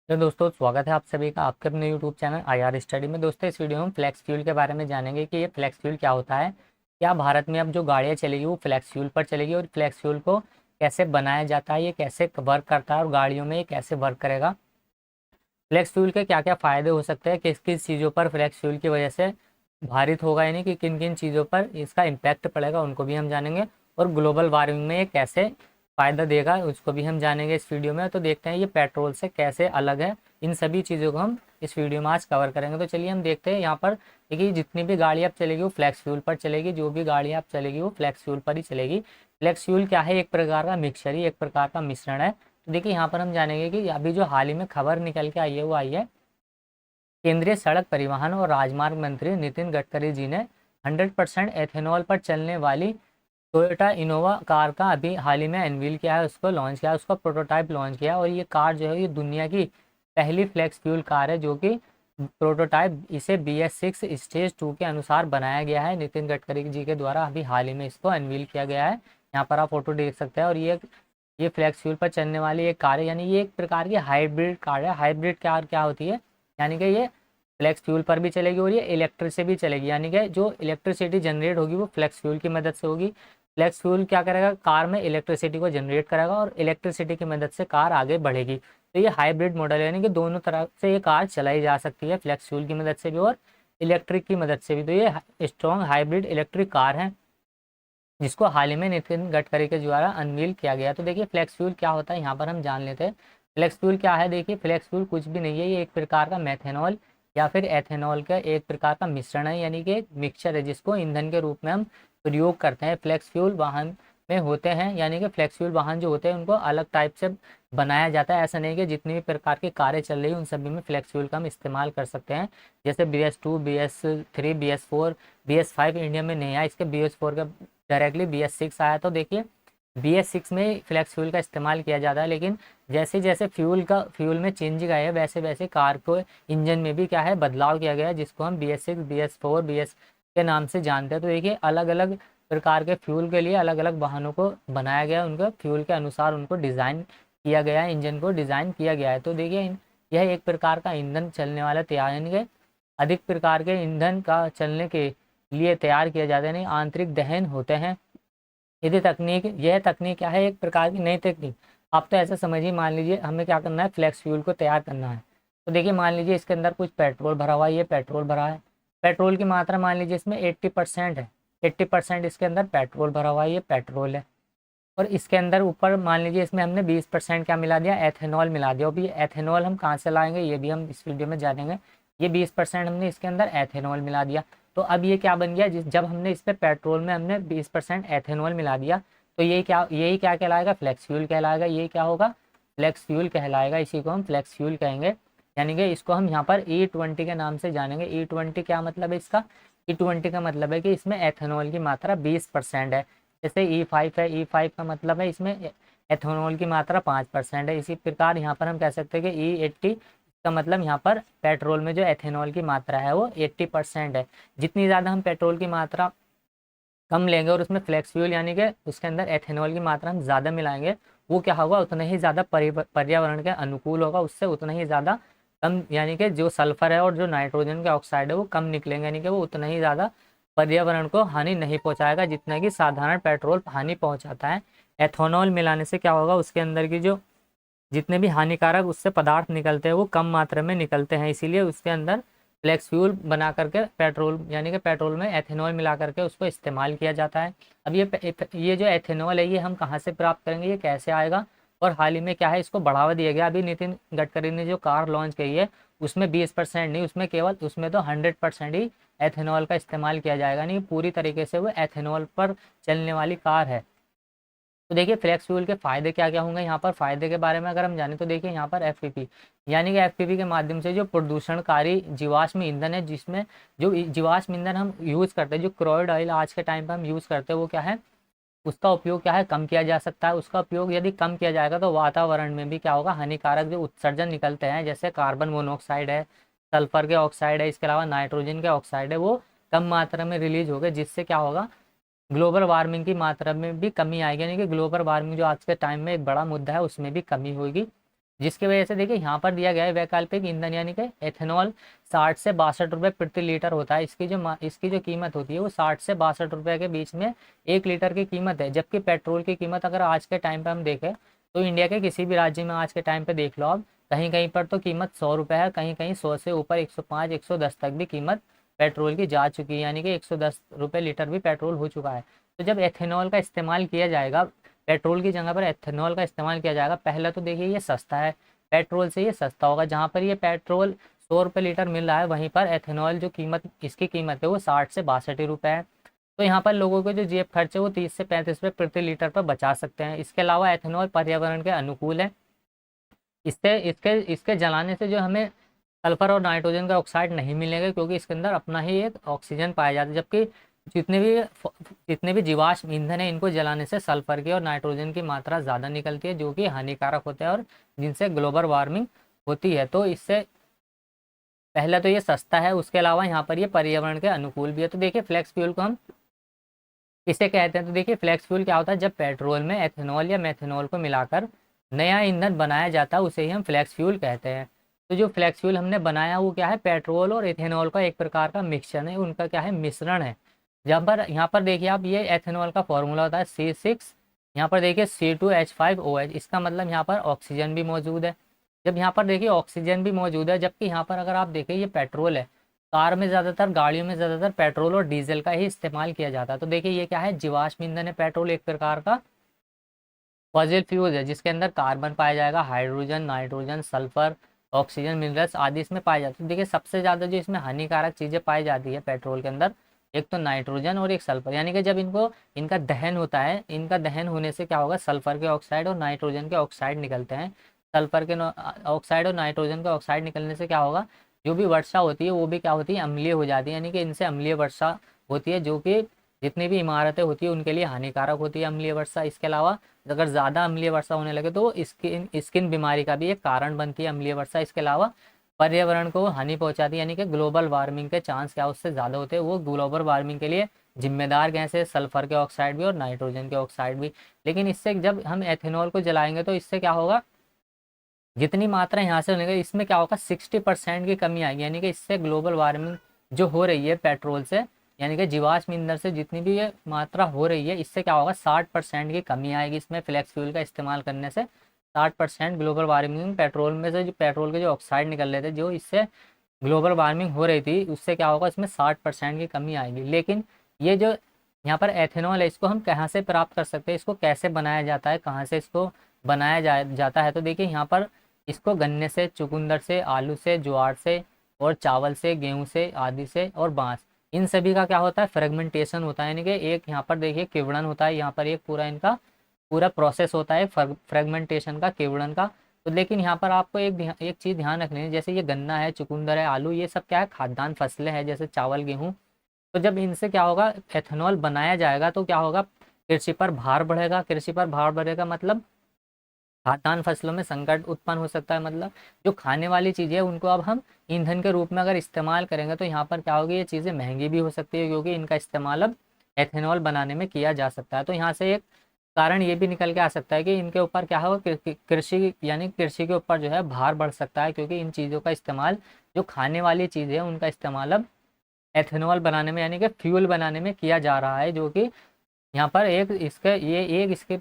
तो दोस्तों स्वागत है आप सभी का आपके अपने यूट्यूब चैनल आईआर स्टडी में। दोस्तों इस वीडियो में हम फ्लैक्स फ्यूल के बारे में जानेंगे कि ये फ्लैक्स फ्यूल क्या होता है, क्या भारत में अब जो गाड़ियाँ चलेगी वो फ्लैक्स फ्यूल पर चलेगी और फ्लैक्स फ्यूल को कैसे बनाया जाता है, ये कैसे वर्क करता है और गाड़ियों में ये कैसे वर्क करेगा। फ्लैक्स फ्यूल के क्या क्या फ़ायदे हो सकते हैं, किस किस चीज़ों पर फ्लैक्स फ्यूल की वजह से भारित होगा, यानी कि किन किन चीज़ों पर इसका इम्पैक्ट पड़ेगा उनको भी हम जानेंगे। और ग्लोबल वार्मिंग में ये कैसे फ़ायदा देगा उसको भी हम जानेंगे इस वीडियो में। तो देखते हैं ये पेट्रोल से कैसे अलग है, इन सभी चीज़ों को हम इस वीडियो में आज कवर करेंगे। तो चलिए हम देखते हैं यहाँ पर। देखिए जितनी भी गाड़ी आप चलेगी वो फ्लैक्स फ्यूल पर चलेगी, जो भी गाड़ी आप चलेगी वो फ्लैक्स फ्यूल पर ही चलेगी। फ्लैक्स फ्यूल क्या है, एक प्रकार का मिक्सचर ही, एक प्रकार का मिश्रण है। तो देखिए यहाँ पर हम जानेंगे कि अभी जो हाल ही में खबर निकल के आई है वो आई है, केंद्रीय सड़क परिवहन और राजमार्ग मंत्री नितिन गडकरी जी ने 100% एथेनॉल पर चलने वाली टोयोटा इनोवा कार का अभी हाल ही में अनवील किया है, उसको लॉन्च किया है, उसका प्रोटोटाइप लॉन्च किया है। और ये कार जो है ये दुनिया की पहली फ्लेक्स फ्यूल कार है, जो कि प्रोटोटाइप इसे BS6 स्टेज 2 के अनुसार बनाया गया है नितिन गडकरी जी के द्वारा। अभी हाल ही में इसको अनवील किया गया है, यहाँ पर आप फोटो देख सकते हैं। और ये फ्लेक्स फ्यूल पर चलने वाली एक कार है, यानी ये एक प्रकार की हाइब्रिड कार है। हाइब्रिड कार क्या होती है, यानी कि ये फ्लेक्स फ्यूल पर भी चलेगी और ये इलेक्ट्रिक से भी चलेगी, यानी कि जो इलेक्ट्रिसिटी जनरेट होगी वो फ्लेक्स फ्यूल की मदद से होगी। फ्लेक्स फ्यूल क्या करेगा, कार में इलेक्ट्रिसिटी को जनरेट करेगा और इलेक्ट्रिसिटी की मदद से कार आगे बढ़ेगी। तो ये हाइब्रिड मॉडल है, यानी कि दोनों तरह से ये कार चलाई जा सकती है, फ्लेक्स फ्यूल की मदद से भी और इलेक्ट्रिक की मदद से भी। तो ये स्ट्रॉन्ग हाइब्रिड इलेक्ट्रिक कार है, जिसको हाल ही में नितिन गडकरी के द्वारा अनवील किया गया। तो देखिए फ्लेक्स फ्यूल क्या होता है यहाँ पर हम जान लेते हैं। फ्लेक्स फ्यूल क्या है, देखिए फ्लेक्स फ्यूल कुछ भी नहीं है, ये एक प्रकार का मेथेनॉल या फिर एथेनॉल का एक प्रकार का मिश्रण है, यानी कि एक मिक्सचर है जिसको ईंधन के रूप में हम प्रयोग करते हैं। फ्लेक्स फ्यूल वाहन में होते हैं, यानी कि फ्लेक्स फ्यूल वाहन जो होते हैं उनको अलग टाइप से बनाया जाता है। ऐसा नहीं कि जितनी भी प्रकार की कारें चल रही है उन सभी में फ्लेक्स फ्यूल का हम इस्तेमाल कर सकते हैं। जैसे BS2, BS3, BS4, BS5 India में नहीं आया, इसके BS4 का डायरेक्टली BS6 आया। तो देखिए BS6 में फ्लैक्स फ्यूल का इस्तेमाल किया जाता है, लेकिन जैसे जैसे फ्यूल में चेंजिंग आया है वैसे वैसे कार को इंजन में भी क्या है बदलाव किया गया है, जिसको हम BS6, BS4, BS के नाम से जानते हैं। तो देखिए अलग अलग प्रकार के फ्यूल के लिए अलग अलग वाहनों को बनाया गया है, उनके फ्यूल के अनुसार उनको डिज़ाइन किया गया है, इंजन को डिज़ाइन किया गया है। तो देखिए यह एक प्रकार का ईंधन चलने वाला तैयार, यानी कि अधिक प्रकार के ईंधन का चलने के लिए तैयार किया जाता है, यानी आंतरिक दहन होते हैं। यह तकनीक क्या है, एक प्रकार की नई तकनीक। आप तो ऐसा समझिए, मान लीजिए हमें क्या करना है, फ्लैक्स फ्यूल को तैयार करना है। तो देखिए मान लीजिए इसके अंदर कुछ पेट्रोल भरा हुआ है, ये पेट्रोल भरा है, पेट्रोल की मात्रा मान लीजिए इसमें 80% है, 80% इसके अंदर पेट्रोल भरा हुआ है, ये पेट्रोल है। और इसके अंदर ऊपर मान लीजिए इसमें हमने 20% क्या मिला दिया, एथेनॉल मिला दिया। अभी एथेनॉल हम कहाँ से लाएंगे ये भी हम इस वीडियो में जानेंगे। ये 20% हमने इसके अंदर एथेनॉल मिला दिया। तो अब ये क्या बन गया, जब हमने इस पे पेट्रोल में हमने 20% एथेनॉल मिला दिया, तो यही क्या कहलाएगा, फ्लैक्स फ्यूल कहलाएगा। ये क्या होगा, फ्लैक्स फ्यूल कहलाएगा, इसी को हम फ्लैक्स फ्यूल कहेंगे। यानी कि इसको हम यहाँ पर E20 के नाम से जानेंगे। E20 क्या मतलब है इसका, E20 का मतलब है कि इसमें एथेनॉल की मात्रा 20% है। जैसे E5 है, E5 का मतलब है इसमें एथेनॉल की मात्रा 5% है। इसी प्रकार यहाँ पर हम कह सकते हैं कि E80 का मतलब यहाँ पर पेट्रोल में जो एथेनॉल की मात्रा है वो 80% है। जितनी ज़्यादा हम पेट्रोल की मात्रा कम लेंगे और उसमें फ्लेक्स फ्यूल यानी कि उसके अंदर एथेनॉल की मात्रा हम ज़्यादा मिलाएंगे, वो क्या होगा, उतना ही ज़्यादा पर्यावरण के अनुकूल होगा, उससे उतना ही ज़्यादा कम, यानी कि जो सल्फर है और जो नाइट्रोजन के ऑक्साइड है वो कम निकलेंगे, यानी कि वो उतना ही ज़्यादा पर्यावरण को हानि नहीं पहुंचाएगा जितना कि साधारण पेट्रोल हानि पहुंचाता है। एथेनॉल मिलाने से क्या होगा, उसके अंदर की जो जितने भी हानिकारक उससे पदार्थ निकलते हैं वो कम मात्रा में निकलते हैं, इसीलिए उसके अंदर फ्लेक्स फ्यूल बना करके पेट्रोल यानी कि पेट्रोल में एथेनॉल मिला करके उसको इस्तेमाल किया जाता है। अब ये जो एथेनॉल है ये हम कहाँ से प्राप्त करेंगे, ये कैसे आएगा। और हाल ही में क्या है, इसको बढ़ावा दिया गया। अभी नितिन गडकरी ने जो कार लॉन्च की है उसमें 20% नहीं, उसमें तो 100% ही एथेनॉल का इस्तेमाल किया जाएगा, नहीं पूरी तरीके से वो एथेनॉल पर चलने वाली कार है। तो देखिए फ्लेक्स फ्यूल के फायदे क्या क्या होंगे, यहाँ पर फायदे के बारे में अगर हम जाने तो देखिए यहाँ पर FPP यानी कि FPP के माध्यम से जो प्रदूषणकारी जीवाश्म ईंधन है, जिसमें जो जीवाश्म ईंधन हम यूज़ करते हैं, जो क्रूड ऑयल आज के टाइम पर हम यूज़ करते हैं, वो क्या है, उसका उपयोग क्या है कम किया जा सकता है। उसका उपयोग यदि कम किया जाएगा तो वातावरण में भी क्या होगा, हानिकारक जो उत्सर्जन निकलते हैं जैसे कार्बन मोनोऑक्साइड है, सल्फर के ऑक्साइड है, इसके अलावा नाइट्रोजन के ऑक्साइड है, वो कम मात्रा में रिलीज हो गए, जिससे क्या होगा, ग्लोबल वार्मिंग की मात्रा में भी कमी आएगी, यानी कि ग्लोबल वार्मिंग जो आज के टाइम में एक बड़ा मुद्दा है उसमें भी कमी होगी। जिसकी वजह से देखिए यहाँ पर दिया गया है वैकल्पिक ईंधन यानी कि एथेनॉल 60 से 62 रुपये प्रति लीटर होता है। इसकी जो कीमत होती है वो 60 से 62 रुपये के बीच में 1 लीटर की कीमत है। जबकि पेट्रोल की कीमत अगर आज के टाइम पे हम देखें तो इंडिया के किसी भी राज्य में आज के टाइम पे देख लो आप, कहीं कहीं पर तो कीमत 100 रुपये है, कहीं कहीं 100 से ऊपर 105 110 तक भी कीमत पेट्रोल की जा चुकी है, यानी कि 110 रुपये लीटर भी पेट्रोल हो चुका है। तो जब एथेनॉल का इस्तेमाल किया जाएगा, पेट्रोल की जगह पर एथेनॉल का इस्तेमाल किया जाएगा, पहला तो देखिए ये सस्ता है, पेट्रोल से ये सस्ता होगा। जहाँ पर ये पेट्रोल 100 रुपये लीटर मिल रहा है, वहीं पर एथेनॉल जो कीमत इसकी कीमत है वो 60 से 62 रुपये है। तो यहाँ पर लोगों के जो जेब खर्च है वो 30 से 35 रुपये प्रति लीटर पर बचा सकते हैं। इसके अलावा एथेनॉल पर्यावरण के अनुकूल है। इससे इसके इसके जलाने से जो हमें सल्फर और नाइट्रोजन का ऑक्साइड नहीं मिलेगा, क्योंकि इसके अंदर अपना ही एक ऑक्सीजन पाया जाता है। जबकि जितने भी जीवाश्म ईंधन है इनको जलाने से सल्फर की और नाइट्रोजन की मात्रा ज़्यादा निकलती है, जो कि हानिकारक होते हैं और जिनसे ग्लोबल वार्मिंग होती है। तो इससे पहला तो ये सस्ता है, उसके अलावा यहाँ पर ये पर्यावरण के अनुकूल भी है। तो देखिए फ्लेक्स फ्यूल को हम किसे कहते हैं, तो देखिए फ्लेक्स फ्यूल क्या होता है, जब पेट्रोल में एथेनॉल या मेथेनॉल को मिलाकर नया ईंधन बनाया जाता है उसे ही हम फ्लेक्स फ्यूल कहते हैं। तो जो फ्लेक्स फ्यूल हमने बनाया वो क्या है, पेट्रोल और इथेनॉल का एक प्रकार का मिक्सचर है, उनका क्या है मिश्रण है। यहाँ पर देखिए आप, ये एथेनॉल का फॉर्मूला होता है C6, यहाँ पर देखिए C2H5OH, इसका मतलब यहाँ पर ऑक्सीजन भी मौजूद है। जब यहाँ पर देखिए ऑक्सीजन भी मौजूद है, जबकि यहाँ पर अगर आप देखें ये पेट्रोल है, कार में ज़्यादातर, गाड़ियों में ज़्यादातर पेट्रोल और डीजल का ही इस्तेमाल किया जाता है। तो देखिए ये क्या है, जीवाश्म ईंधन है पेट्रोल, एक प्रकार का फॉसिल फ्यूल है जिसके अंदर कार्बन पाया जाएगा, hydrogen, nitrogen, sulphur, oxygen, minerals आदि इसमें पाए जाते हैं। देखिए सबसे ज़्यादा जो इसमें हानिकारक चीज़ें पाई जाती है पेट्रोल के अंदर, एक तो नाइट्रोजन और एक सल्फर, यानी कि जब इनका दहन होता है, इनका दहन होने से क्या होगा, सल्फर के ऑक्साइड और नाइट्रोजन के ऑक्साइड निकलते हैं। सल्फर के ऑक्साइड और नाइट्रोजन के ऑक्साइड निकलने से क्या होगा, जो भी वर्षा होती है वो भी क्या होती है, अम्लीय हो जाती है, यानी कि इनसे अम्लीय वर्षा होती है, जो कि जितनी भी इमारतें होती है उनके लिए हानिकारक होती है अम्लीय वर्षा। इसके अलावा अगर ज़्यादा अम्लीय वर्षा होने लगे तो स्किन बीमारी का भी एक कारण बनती है अम्लीय वर्षा। इसके अलावा पर्यावरण को हानि पहुंचाती है, यानी कि ग्लोबल वार्मिंग के चांस क्या उससे ज़्यादा होते हैं। वो ग्लोबल वार्मिंग के लिए जिम्मेदार गैस है सल्फर के ऑक्साइड भी और नाइट्रोजन के ऑक्साइड भी। लेकिन इससे जब हम एथेनॉल को जलाएंगे तो इससे क्या होगा, जितनी मात्रा यहाँ से होने इसमें क्या होगा, 60% की कमी आएगी, यानी कि इससे ग्लोबल वार्मिंग जो हो रही है पेट्रोल से, यानी कि जीवाश्म ईंधन से जितनी भी ये मात्रा हो रही है, इससे क्या होगा 60% की कमी आएगी इसमें फ्लेक्स फ्यूल का इस्तेमाल करने से। 60% ग्लोबल वार्मिंग, पेट्रोल में से जो पेट्रोल के जो ऑक्साइड निकल रहे थे, जो इससे ग्लोबल वार्मिंग हो रही थी, उससे क्या होगा इसमें 60% की कमी आएगी। लेकिन ये जो यहाँ पर एथेनॉल है, इसको हम कहाँ से प्राप्त कर सकते हैं, इसको कैसे बनाया जाता है, कहाँ से इसको बनाया जाता है, तो देखिए यहाँ पर इसको गन्ने से, चुकंदर से, आलू से, ज्वार से और चावल से, गेहूँ से आदि से और बांस, इन सभी का क्या होता है, फ्रेगमेंटेशन होता है, यानी कि एक यहाँ पर देखिए किवड़न होता है, यहाँ पर एक पूरा इनका पूरा प्रोसेस होता है फ्रेगमेंटेशन का, किवड़न का। तो लेकिन यहाँ पर आपको एक चीज़ ध्यान रखनी है, जैसे ये गन्ना है, चुकंदर है, आलू, ये सब क्या है, खाद्यान्न फसलें हैं, जैसे चावल, गेहूँ। तो जब इनसे क्या होगा, एथेनॉल बनाया जाएगा तो क्या होगा, कृषि पर भार बढ़ेगा। कृषि पर भार बढ़ेगा मतलब खाद्यान्न फसलों में संकट उत्पन्न हो सकता है। मतलब जो खाने वाली चीज़ें हैं उनको अब हम ईंधन के रूप में अगर इस्तेमाल करेंगे तो यहाँ पर क्या होगी, ये चीज़ें महंगी भी हो सकती है, क्योंकि इनका इस्तेमाल अब एथेनॉल बनाने में किया जा सकता है। तो यहाँ से एक कारण ये भी निकल के आ सकता है कि इनके ऊपर क्या होगा, कृषि यानी कृषि के ऊपर जो है भार बढ़ सकता है, क्योंकि इन चीज़ों का इस्तेमाल, जो खाने वाली चीज़ें हैं उनका इस्तेमाल अब एथेनॉल बनाने में यानी कि फ्यूल बनाने में किया जा रहा है, जो कि यहाँ पर इसके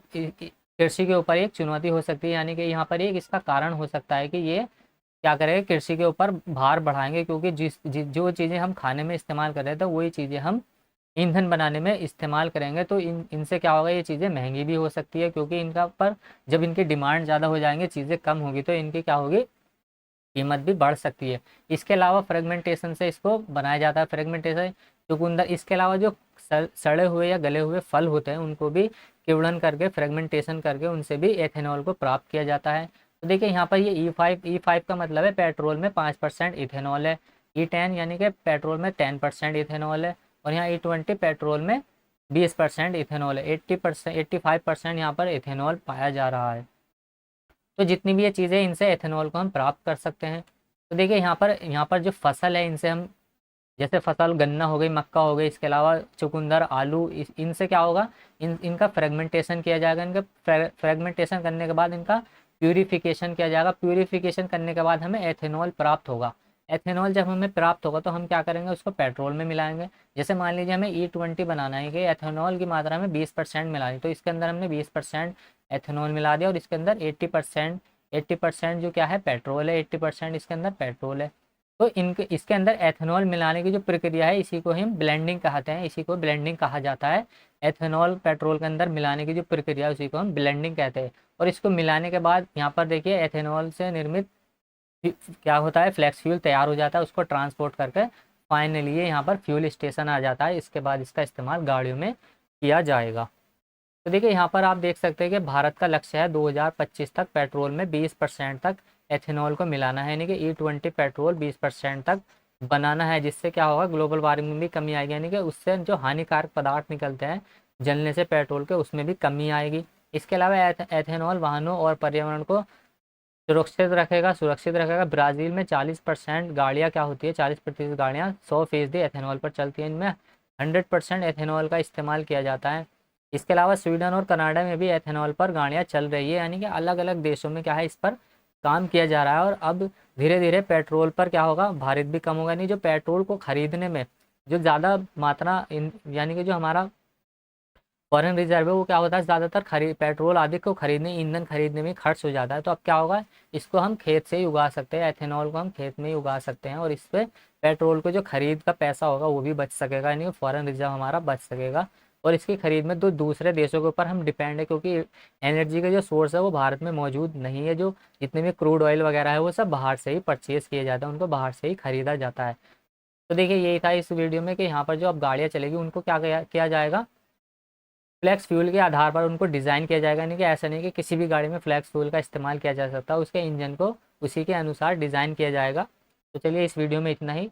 कृषि के ऊपर एक चुनौती हो सकती है, यानी कि यहाँ पर एक इसका कारण हो सकता है कि ये क्या करेंगे, कृषि के ऊपर भार बढ़ाएंगे, क्योंकि जो चीज़ें हम खाने में इस्तेमाल कर रहे थे वही चीज़ें हम ईंधन बनाने में इस्तेमाल करेंगे। तो इनसे क्या होगा, ये चीज़ें महंगी भी हो सकती है, क्योंकि इनका पर जब इनकी डिमांड ज़्यादा हो जाएंगे, चीज़ें कम होगी, तो इनकी क्या होगी, कीमत भी बढ़ सकती है। इसके अलावा फ्रेगमेंटेशन से इसको बनाया जाता है, फ्रेगमेंटेशन चुकंदर। इसके अलावा जो सड़े हुए या गले हुए फल होते हैं उनको भी किवड़न करके, फ्रेगमेंटेशन करके उनसे भी एथेनॉल को प्राप्त किया जाता है। तो देखिए यहाँ पर ये E5 का मतलब है पेट्रोल में 5% इथेनॉल है, E10 यानी कि पेट्रोल में 10% इथेनॉल है, और यहाँ E20 पेट्रोल में 20% इथेनॉल है। 85% यहाँ पर इथेनॉल पाया जा रहा है। तो जितनी भी ये चीज़ें, इनसे एथेनॉल को हम प्राप्त कर सकते हैं। तो देखिए यहाँ पर जो फसल है, इनसे हम, जैसे फसल गन्ना हो गई, मक्का हो गई, इसके अलावा चुकंदर, आलू, इनसे क्या होगा, इनका फ्रेगमेंटेशन किया जाएगा। इनका फ्रेगमेंटेशन करने के बाद इनका प्यूरिफिकेशन किया जाएगा। प्यूरिफिकेशन करने के बाद हमें एथेनॉल प्राप्त होगा। एथेनॉल जब हमें प्राप्त होगा तो हम क्या करेंगे, उसको पेट्रोल में मिलाएंगे। जैसे मान लीजिए हमें E20 बनाना है कि एथेनॉल की मात्रा में 20% मिलानी, तो इसके अंदर हमने 20% एथेनॉल मिला दिया और इसके अंदर 80% जो क्या है पेट्रोल है, 80% इसके अंदर पेट्रोल है। तो इनके इसके अंदर एथेनॉल मिलाने की जो प्रक्रिया है इसी को हम ब्लेंडिंग कहते हैं, इसी को ब्लेंडिंग कहा जाता है। एथेनॉल पेट्रोल के अंदर मिलाने की जो प्रक्रिया है उसी को हम ब्लेंडिंग कहते हैं। और इसको मिलाने के बाद यहाँ पर देखिए एथेनॉल से निर्मित क्या होता है, फ्लेक्स फ्यूल तैयार हो जाता है। उसको ट्रांसपोर्ट करके फाइनली ये यहाँ पर फ्यूल स्टेशन आ जाता है। इसके बाद इसका इस्तेमाल गाड़ियों में किया जाएगा। तो देखिए यहाँ पर आप देख सकते हैं कि भारत का लक्ष्य है 2025 तक पेट्रोल में 20% तक एथेनॉल को मिलाना है, यानी कि E20 पेट्रोल 20% तक बनाना है, जिससे क्या होगा ग्लोबल वार्मिंग में भी कमी आएगी, यानी कि उससे जो हानिकारक पदार्थ निकलते हैं जलने से पेट्रोल के, उसमें भी कमी आएगी। इसके अलावा एथेनॉल वाहनों और पर्यावरण को सुरक्षित रखेगा। ब्राज़ील में 40% गाड़ियाँ क्या होती है, 40% गाड़ियाँ 100% एथेनॉल पर चलती हैं। इनमें 100% एथेनॉल का इस्तेमाल किया जाता है। इसके अलावा स्वीडन और कनाडा में भी एथेनॉल पर गाड़ियाँ चल रही है, यानी कि अलग अलग देशों में क्या है इस पर काम किया जा रहा है। और अब धीरे धीरे पेट्रोल पर क्या होगा, भारित भी कम होगा। नहीं, जो पेट्रोल को खरीदने में जो ज़्यादा मात्रा यानी कि जो हमारा फॉरेन रिजर्व है वो क्या होता है, ज़्यादातर पेट्रोल आदि को खरीदने, ईंधन खरीदने में खर्च हो जाता है। तो अब क्या होगा, इसको हम खेत से ही उगा सकते हैं, एथेनॉल को हम खेत में ही उगा सकते हैं और इस पर पेट्रोल को जो खरीद का पैसा होगा वो भी बच सकेगा, यानी कि फॉरेन रिजर्व हमारा बच सकेगा। और इसकी खरीद में तो दूसरे देशों के ऊपर हम डिपेंड है, क्योंकि एनर्जी का जो सोर्स है वो भारत में मौजूद नहीं है। जो जितने भी क्रूड ऑयल वगैरह है वो सब बाहर से ही परचेज़ किए जाते हैं, उनको बाहर से ही खरीदा जाता है। तो देखिए यही था इस वीडियो में कि यहाँ पर जो अब गाड़ियाँ चलेगी उनको क्या किया जाएगा, फ्लैक्स फ्यूल के आधार पर उनको डिज़ाइन किया जाएगा। नहीं कि ऐसा नहीं कि किसी भी गाड़ी में फ्लैक्स फ्यूल का इस्तेमाल किया जा सकता, उसके इंजन को उसी के अनुसार डिज़ाइन किया जाएगा। तो चलिए इस वीडियो में इतना ही।